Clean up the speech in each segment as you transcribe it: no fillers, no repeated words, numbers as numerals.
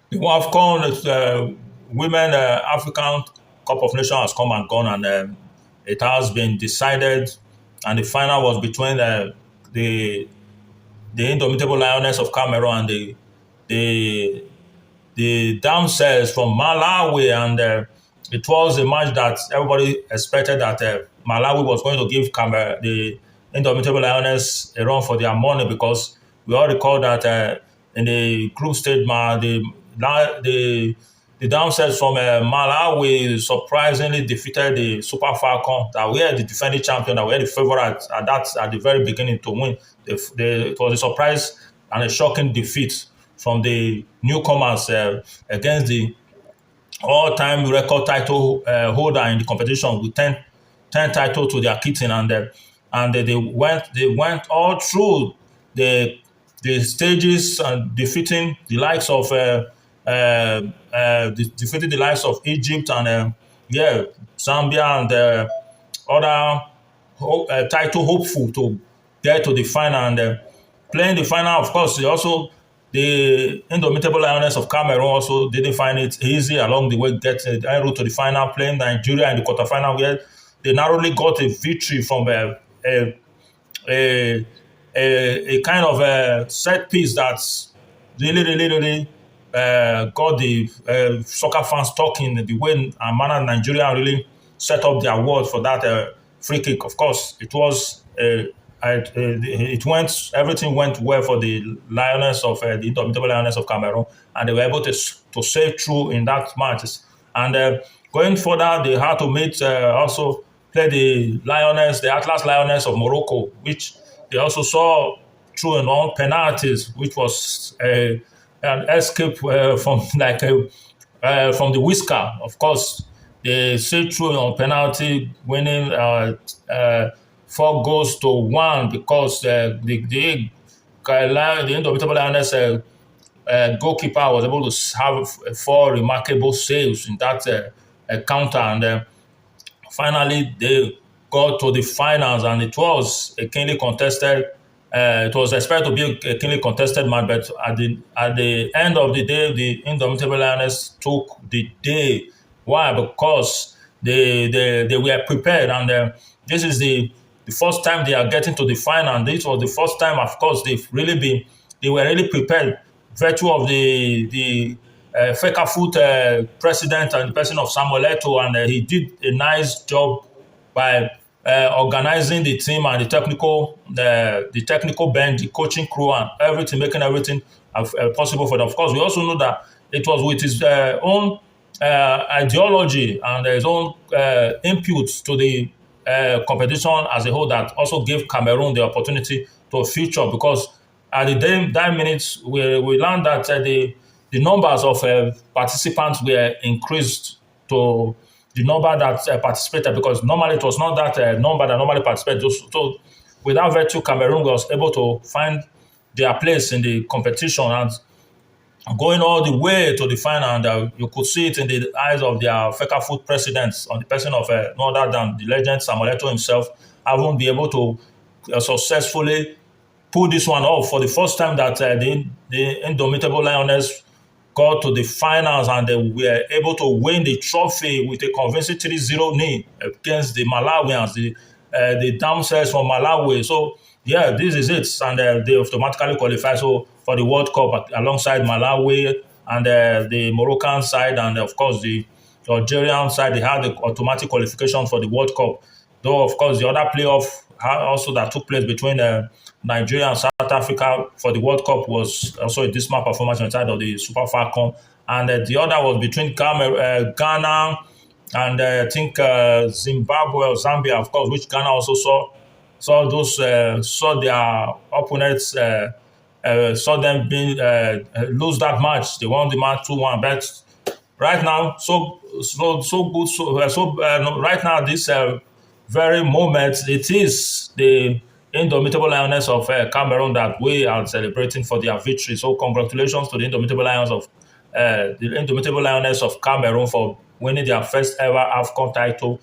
The AFCON Women African Cup of Nations has come and gone, and it has been decided, and the final was between the the indomitable lioness of Cameroon and the the downstairs from Malawi, and it was a match that everybody expected that Malawi was going to give the indomitable lioness a run for their money, because we all recall that in the group stage, the the downstairs from Malawi surprisingly defeated the Super Falcon, that were the defending champion, that were the favorite at the very beginning to win. It was a surprise and a shocking defeat from the newcomers against the all-time record title holder in the competition with 10 titles to their kitten, and they went all through the the stages, defeating the likes of defeating the likes of Egypt and yeah, Zambia and other title hopeful to get to the final, and playing the final. Of course, the indomitable lioness of Cameroon also didn't find it easy along the way, getting en route to the final, playing Nigeria in the quarterfinal, where they narrowly got a victory from a, a kind of a set piece that's really got the soccer fans talking, the way and manner Nigeria really set up their world for that free kick. Of course, everything went well for the lioness of the indomitable lioness of Cameroon, and they were able to stay true in that match. And going further, they had to meet also play the Atlas Lioness of Morocco, which they also saw through in all penalties, which was an escape from from the whisker. Of course, they see through on penalty, winning 4 goals to 1, because the indomitable lioness goalkeeper was able to have 4 remarkable saves in that counter, and finally they got to the finals, and it was a keenly contested. It was expected to be a keenly contested match, but at the end of the day, the indomitable lioness took the day. Why? Because they were prepared, and this is the first time they are getting to the final. And this was the first time, of course, they were really prepared. Virtue of the Fecafoot president and the person of Samuel Eto'o, and he did a nice job by organizing the team and the technical bench, the coaching crew, and everything, making everything possible for them. Of course, we also know that it was with his own ideology and his own input to the competition as a whole that also gave Cameroon the opportunity to feature, because at that minute we learned that the numbers of participants were increased to the number that participated, because normally it was not that number that normally participated. So without virtue, Cameroon was able to find their place in the competition and going all the way to the final. And you could see it in the eyes of their Fecafoot presidents, on the person of no other than the legend Samuel Eto'o himself, having been able to successfully pull this one off for the first time, that the indomitable lioness got to the finals, and they were able to win the trophy with a convincing 3-0 win against the Malawians, the downstairs from Malawi. So yeah, this is it, and they automatically qualify so for the World Cup alongside Malawi and the Moroccan side, and of course the Algerian side. They had the automatic qualification for the World Cup. Though of course the other playoff also that took place between Nigeria and South Africa for the World Cup was also a dismal performance on the side of the Super Falcon, and the other was between Ghana and I think Zimbabwe or Zambia, of course, which Ghana also saw their opponents, saw them being lose that match. They won the match 2-1, but right now, right now, this very moment, it is the indomitable lioness of Cameroon that we are celebrating for their victory. So congratulations to the indomitable lioness of Cameroon for winning their first ever AFCON title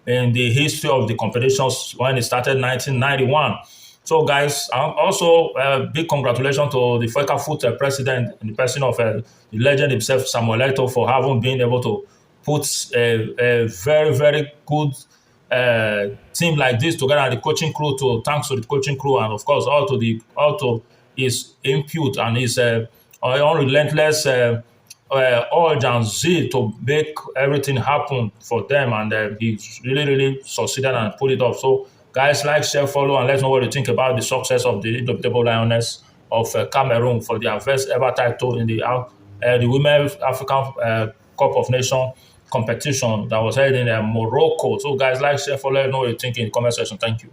in the history of the competitions when it started in 1991. So, guys, also big congratulations to the Foot president in the person of the legend himself, Samuel Eto'o, for having been able to put a very, very good team like this together, and the coaching crew. To thanks to the coaching crew, and of course, all to his input and his unrelentless urge and zeal to make everything happen for them, and he really, really succeeded and pulled it off. So, guys, like, share, follow, and let us know what you think about the success of the indomitable lioness of Cameroon for their first ever title in the Women's African Cup of Nations competition that was held in Morocco. So, guys, like, share, follow, let us know what you think in the comment section. Thank you.